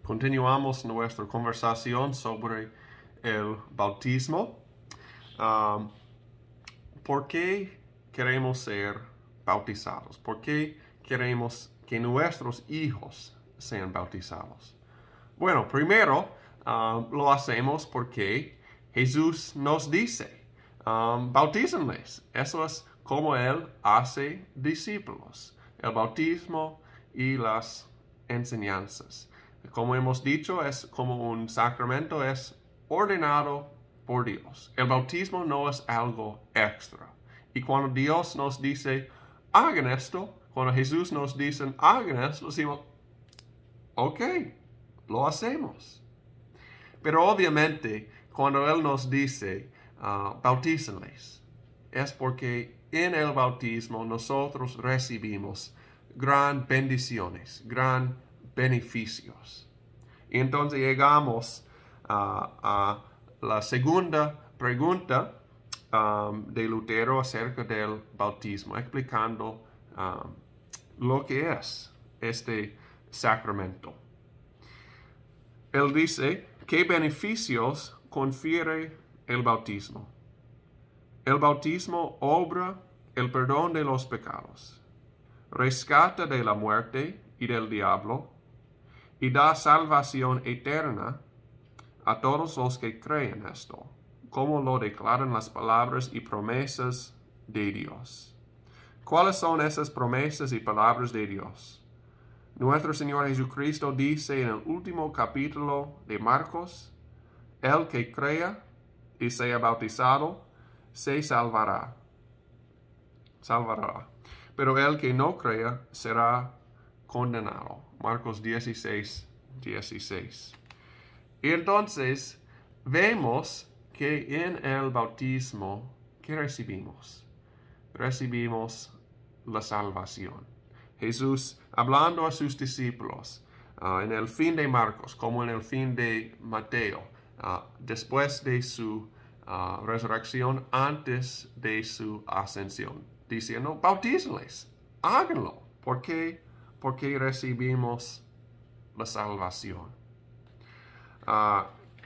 Continuamos nuestra conversación sobre el bautismo. Um, ¿Por qué queremos ser bautizados? ¿Por qué queremos que nuestros hijos sean bautizados? Bueno, primero lo hacemos porque Jesús nos dice, bautícenles. Eso es como Él hace discípulos. El bautismo y las enseñanzas. Como hemos dicho, es como un sacramento, es ordenado por Dios. El bautismo no es algo extra. Y cuando Dios nos dice, hagan esto, cuando Jesús nos dice, hagan esto, decimos, ok, lo hacemos. Pero obviamente, cuando Él nos dice, bautícenles, es porque en el bautismo nosotros recibimos gran bendiciones, gran beneficios. Y entonces llegamos a la segunda pregunta de Lutero acerca del bautismo, explicando lo que es este sacramento. Él dice, ¿qué beneficios confiere el bautismo? El bautismo obra el perdón de los pecados, rescata de la muerte y del diablo, y da salvación eterna a todos los que creen esto, como lo declaran las palabras y promesas de Dios. ¿Cuáles son esas promesas y palabras de Dios? Nuestro Señor Jesucristo dice en el último capítulo de Marcos, el que crea y sea bautizado, se salvará. Pero el que no crea será condenado. Marcos 16, 16. Y entonces vemos que en el bautismo, ¿qué recibimos? Recibimos la salvación. Jesús, hablando a sus discípulos, en el fin de Marcos, como en el fin de Mateo, después de su resurrección, antes de su ascensión, diciendo, bautícenles, háganlo. ¿Por qué? Porque recibimos la salvación.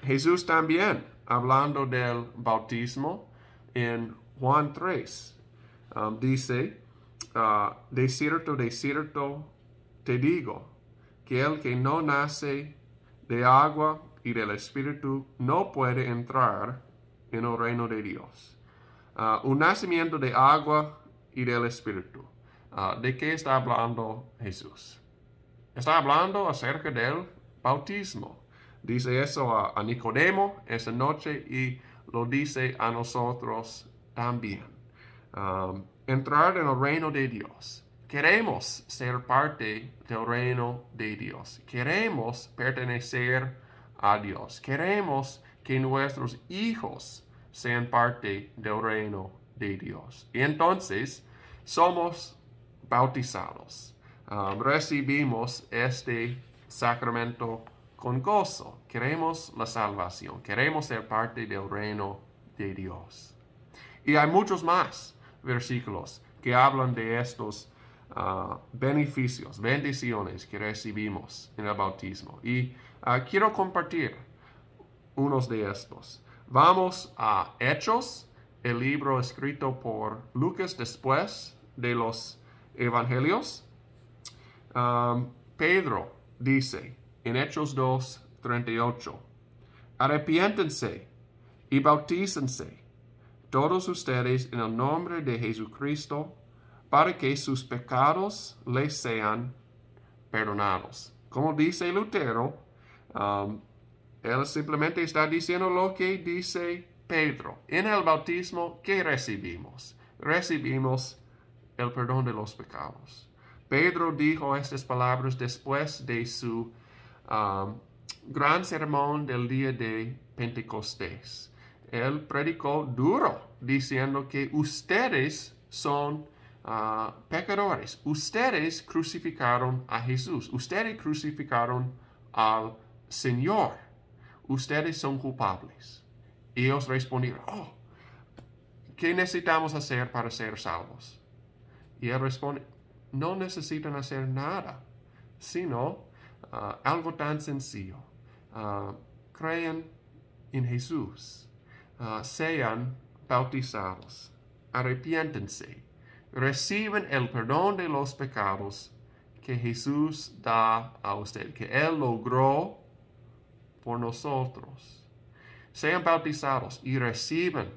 Jesús también, hablando del bautismo, en Juan 3, dice, de cierto te digo, que el que no nace de agua y del Espíritu no puede entrar en el reino de Dios. Un nacimiento de agua y del Espíritu. ¿De qué está hablando Jesús? Está hablando acerca del bautismo. Dice eso a Nicodemo esa noche y lo dice a nosotros también. Entrar en el reino de Dios. Queremos ser parte del reino de Dios. Queremos pertenecer a Dios. Queremos que nuestros hijos sean parte del reino de Dios. Y entonces somos bautizados. Recibimos este sacramento con gozo. Queremos la salvación. Queremos ser parte del reino de Dios. Y hay muchos más versículos que hablan de estos beneficios, bendiciones que recibimos en el bautismo. Y quiero compartir unos de estos. Vamos a Hechos, el libro escrito por Lucas después de los Evangelios. Pedro dice en Hechos 2:38, arrepiéntense y bautícense todos ustedes en el nombre de Jesucristo para que sus pecados les sean perdonados. Como dice Lutero, él simplemente está diciendo lo que dice Pedro. En el bautismo, ¿qué recibimos? Recibimos el perdón de los pecados. Pedro dijo estas palabras después de su gran sermón del día de Pentecostés. Él predicó duro, diciendo que ustedes son pecadores. Ustedes crucificaron a Jesús. Ustedes crucificaron al Señor. Ustedes son culpables. Y ellos respondieron, ¿qué necesitamos hacer para ser salvos? Y él responde, no necesitan hacer nada, sino algo tan sencillo. Crean en Jesús. Sean bautizados. Arrepiéntense. Reciben el perdón de los pecados que Jesús da a usted, que Él logró por nosotros. Sean bautizados y reciban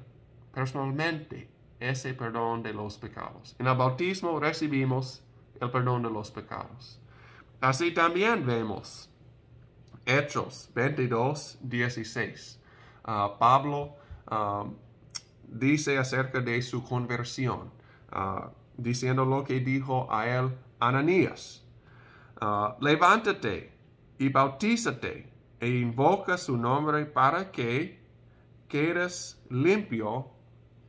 personalmente ese perdón de los pecados. En el bautismo recibimos el perdón de los pecados. Así también vemos Hechos 22:16. Pablo dice acerca de su conversión, diciendo lo que dijo a él Ananías. Levántate y bautízate e invoca su nombre para que quedes limpio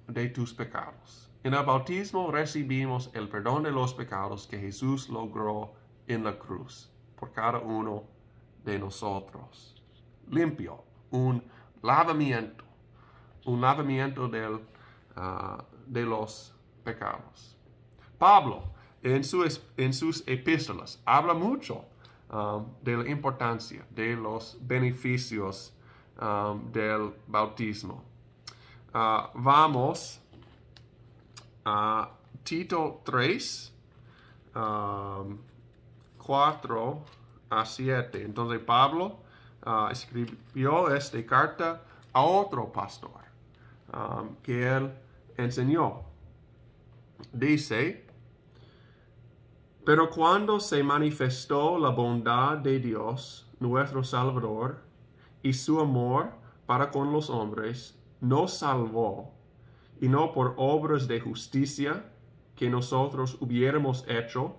de tus pecados. En el bautismo recibimos el perdón de los pecados que Jesús logró en la cruz por cada uno de nosotros. Limpio, un lavamiento de los pecados. Pablo, en sus epístolas, habla mucho de la importancia, de los beneficios del bautismo. Vamos a Tito 3, 4 a 7. Entonces Pablo escribió esta carta a otro pastor que él enseñó. Dice: pero cuando se manifestó la bondad de Dios, nuestro Salvador, y su amor para con los hombres, nos salvó, y no por obras de justicia que nosotros hubiéramos hecho,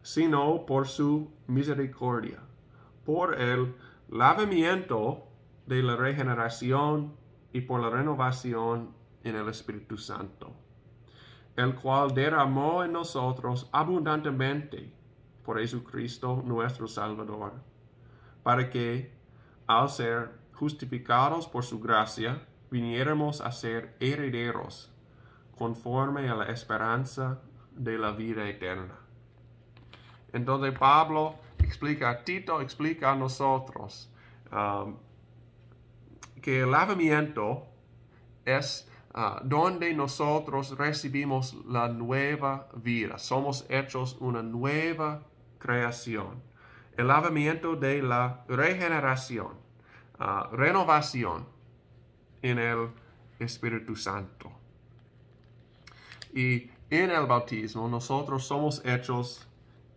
sino por su misericordia, por el lavamiento de la regeneración y por la renovación en el Espíritu Santo, el cual derramó en nosotros abundantemente por Jesucristo nuestro Salvador, para que, al ser justificados por su gracia, viniéramos a ser herederos conforme a la esperanza de la vida eterna. Entonces Pablo explica a Tito, explica a nosotros que el lavamiento es donde nosotros recibimos la nueva vida. Somos hechos una nueva creación. El lavamiento de la regeneración, renovación en el Espíritu Santo. Y en el bautismo nosotros somos hechos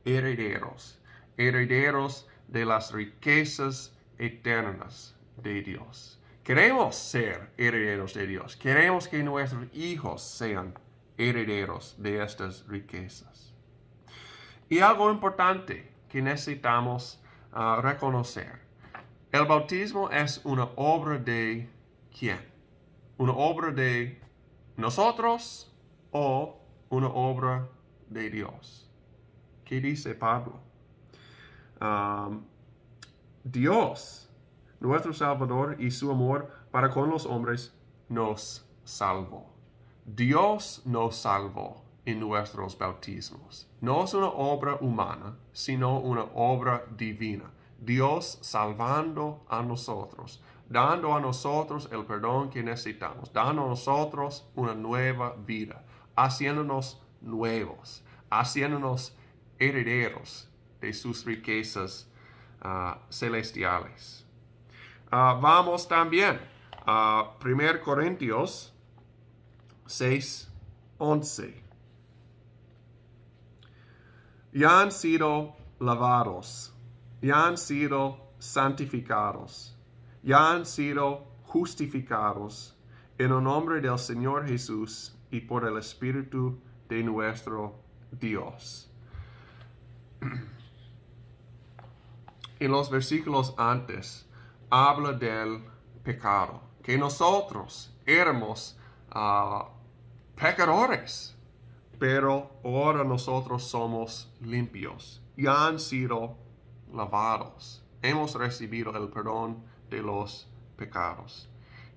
herederos de las riquezas eternas de Dios. Queremos ser herederos de Dios. Queremos que nuestros hijos sean herederos de estas riquezas. Y algo importante que necesitamos reconocer. El bautismo es una obra de ¿quién? ¿Una obra de nosotros o una obra de Dios? ¿Qué dice Pablo? Dios, nuestro Salvador, y su amor para con los hombres nos salvó. Dios nos salvó en nuestros bautismos. No es una obra humana, sino una obra divina. Dios salvando a nosotros, dando a nosotros el perdón que necesitamos, dando a nosotros una nueva vida, haciéndonos nuevos, haciéndonos herederos de sus riquezas celestiales. Vamos también a 1 Corintios 6:11. Ya han sido lavados, ya han sido santificados, ya han sido justificados en el nombre del Señor Jesús y por el Espíritu de nuestro Dios. En los versículos antes habla del pecado, que nosotros éramos pecadores, pero ahora nosotros somos limpios, ya han sido lavados, hemos recibido el perdón de los pecados.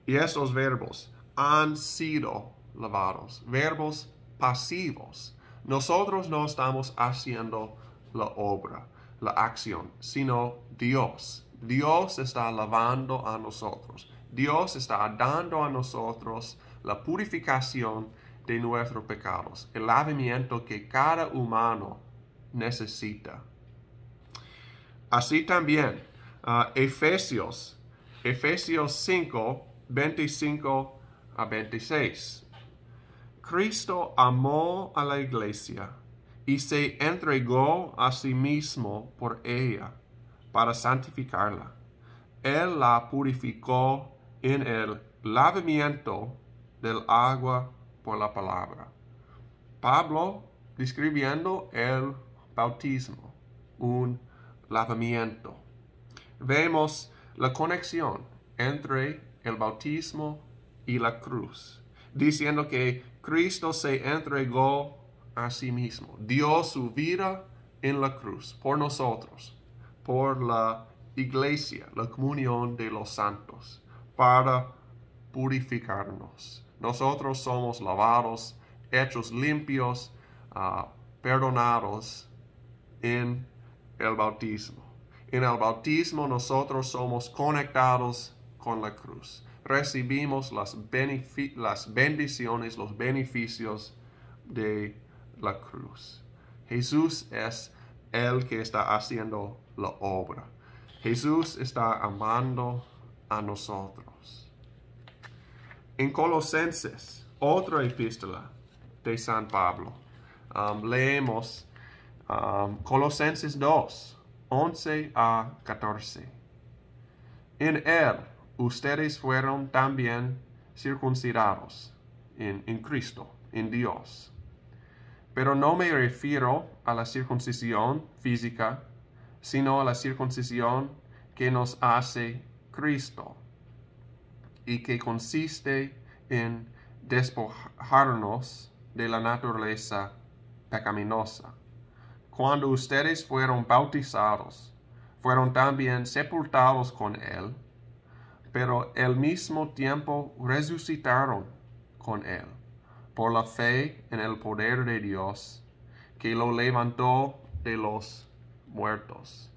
Y esos verbos han sido lavados, verbos pasivos. Nosotros no estamos haciendo la obra. la acción, sino Dios. Dios está lavando a nosotros. Dios está dando a nosotros la purificación de nuestros pecados, el lavamiento que cada humano necesita. Así también, Efesios 5, 25 a 26. Cristo amó a la iglesia y se entregó a sí mismo por ella para santificarla. Él la purificó en el lavamiento del agua por la palabra. Pablo describiendo el bautismo, un lavamiento. Vemos la conexión entre el bautismo y la cruz, diciendo que Cristo se entregó a sí mismo, dio su vida en la cruz por nosotros, por la iglesia, la comunión de los santos, para purificarnos. Nosotros somos lavados, hechos limpios, perdonados en el bautismo. En el bautismo nosotros somos conectados con la cruz. Recibimos las bendiciones, los beneficios de la cruz. Jesús es el que está haciendo la obra. Jesús está amando a nosotros. En Colosenses, otra epístola de San Pablo, leemos Colosenses 2, 11 a 14. En él ustedes fueron también circuncidados en Cristo, en Dios. Pero no me refiero a la circuncisión física, sino a la circuncisión que nos hace Cristo y que consiste en despojarnos de la naturaleza pecaminosa. Cuando ustedes fueron bautizados, fueron también sepultados con Él, pero al mismo tiempo resucitaron con Él, por la fe en el poder de Dios, que lo levantó de los muertos.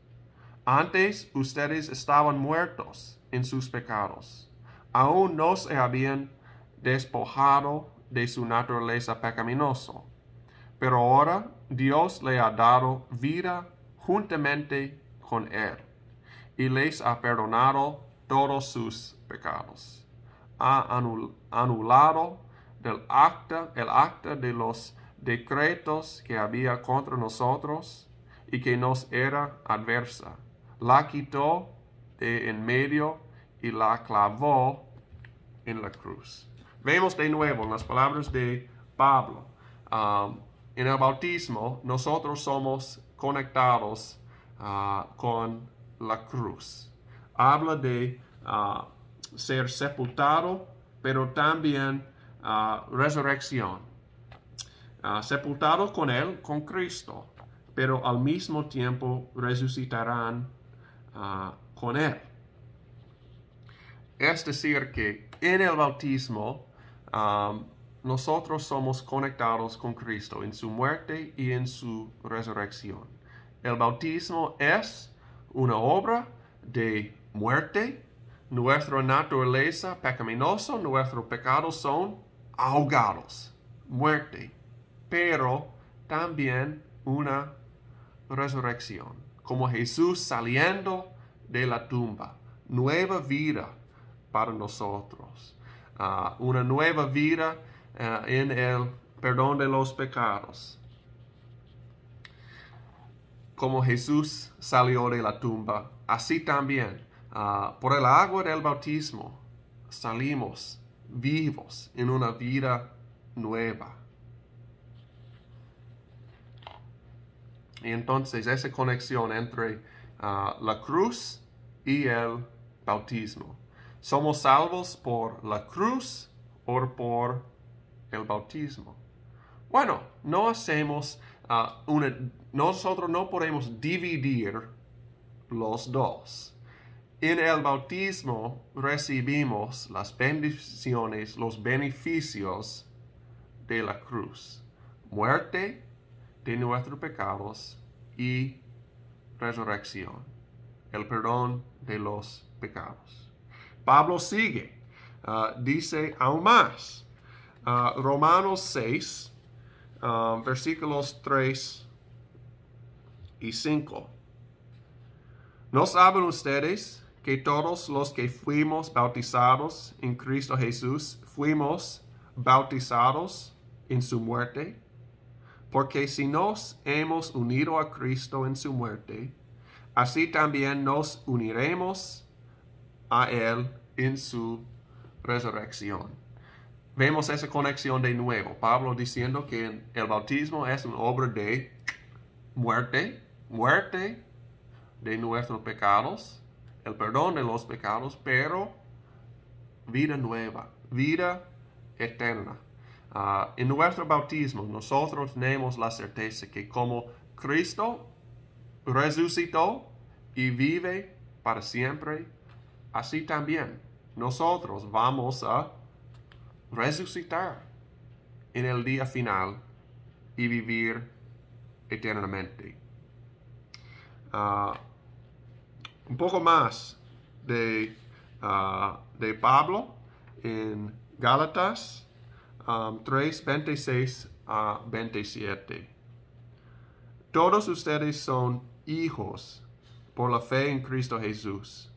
Antes ustedes estaban muertos en sus pecados. Aún no se habían despojado de su naturaleza pecaminosa. Pero ahora Dios le ha dado vida juntamente con Él y les ha perdonado todos sus pecados. Ha anulado el acta de los decretos que había contra nosotros y que nos era adversa. La quitó de en medio y la clavó en la cruz. Vemos de nuevo en las palabras de Pablo. En el bautismo nosotros somos conectados con la cruz. Habla de ser sepultado, pero también resurrección. Sepultado con Él, con Cristo, pero al mismo tiempo resucitarán con Él. Es decir, que en el bautismo nosotros somos conectados con Cristo en su muerte y en su resurrección. El bautismo es una obra de muerte. Nuestra naturaleza pecaminosa, nuestros pecados son ahogados, muerte, pero también una resurrección, como Jesús saliendo de la tumba, nueva vida para nosotros, una nueva vida en el perdón de los pecados. Como Jesús salió de la tumba, así también por el agua del bautismo salimos vivos en una vida nueva. Y entonces esa conexión entre la cruz y el bautismo. ¿Somos salvos por la cruz o por el bautismo? Bueno, no hacemos nosotros no podemos dividir los dos. En el bautismo recibimos las bendiciones, los beneficios de la cruz. Muerte de nuestros pecados y resurrección, el perdón de los pecados. Pablo sigue, dice aún más. Romanos 6, versículos 3 y 5. ¿No saben ustedes que todos los que fuimos bautizados en Cristo Jesús fuimos bautizados en su muerte? Porque si nos hemos unido a Cristo en su muerte, así también nos uniremos a Él en su resurrección. Vemos esa conexión de nuevo. Pablo diciendo que el bautismo es una obra de muerte de nuestros pecados, el perdón de los pecados, pero vida nueva, vida eterna. En nuestro bautismo nosotros tenemos la certeza que como Cristo resucitó y vive para siempre, así también nosotros vamos a resucitar en el día final y vivir eternamente. Un poco más de Pablo en Gálatas 3, 26 a 27. Todos ustedes son hijos por la fe en Cristo Jesús,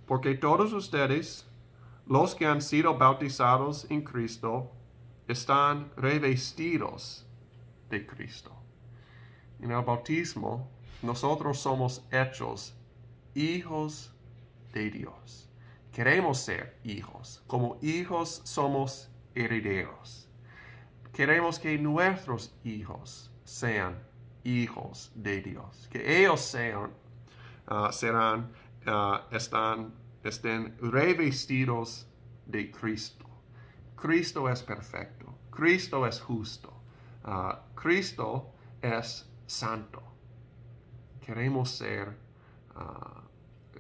porque todos ustedes, los que han sido bautizados en Cristo, están revestidos de Cristo. En el bautismo, nosotros somos hechos hijos de Dios. Queremos ser hijos. Como hijos somos herederos. Queremos que nuestros hijos sean hijos de Dios. Que ellos estén revestidos de Cristo. Cristo es perfecto. Cristo es justo. Cristo es santo. Queremos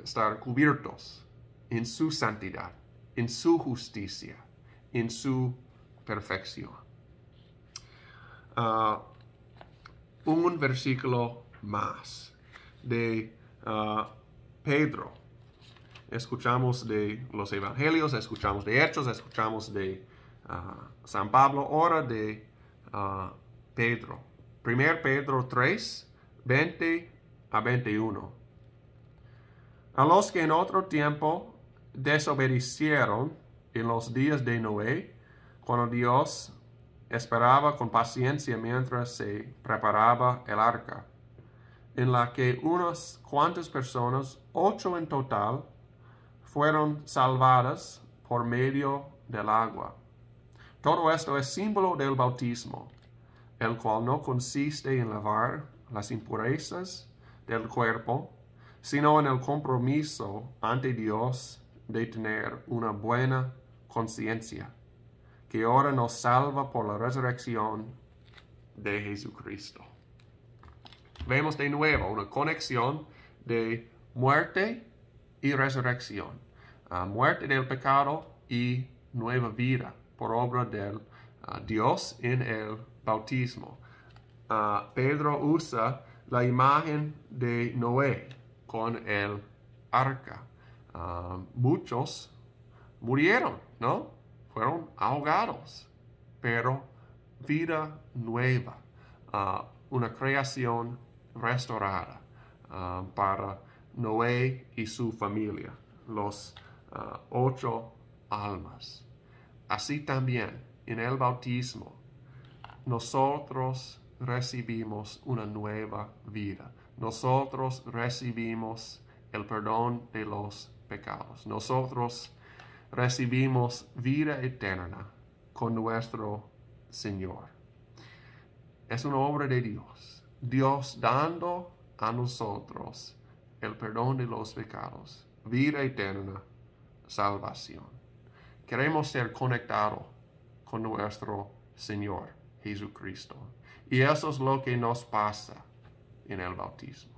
estar cubiertos en su santidad, en su justicia, en su perfección. Un versículo más de Pedro. Escuchamos de los evangelios, escuchamos de Hechos, escuchamos de San Pablo, ahora de Pedro. 1 Pedro 3, 20 a 21. A los que en otro tiempo desobedecieron en los días de Noé, cuando Dios esperaba con paciencia mientras se preparaba el arca, en la que unas cuantas personas, 8 en total, fueron salvadas por medio del agua. Todo esto es símbolo del bautismo, el cual no consiste en lavar las impurezas del cuerpo, sino en el compromiso ante Dios de tener una buena conciencia, que ahora nos salva por la resurrección de Jesucristo. Vemos de nuevo una conexión de muerte y resurrección. Muerte del pecado y nueva vida por obra del Dios en el bautismo. Pedro usa la imagen de Noé con el arca. Muchos murieron, ¿no? Fueron ahogados, pero vida nueva, una creación restaurada para Noé y su familia, los 8 almas. Así también en el bautismo nosotros recibimos una nueva vida. Nosotros recibimos el perdón de los pecados. Nosotros recibimos vida eterna con nuestro Señor. Es una obra de Dios. Dios dando a nosotros el perdón de los pecados, vida eterna, salvación. Queremos ser conectados con nuestro Señor Jesucristo. Y eso es lo que nos pasa en el bautismo.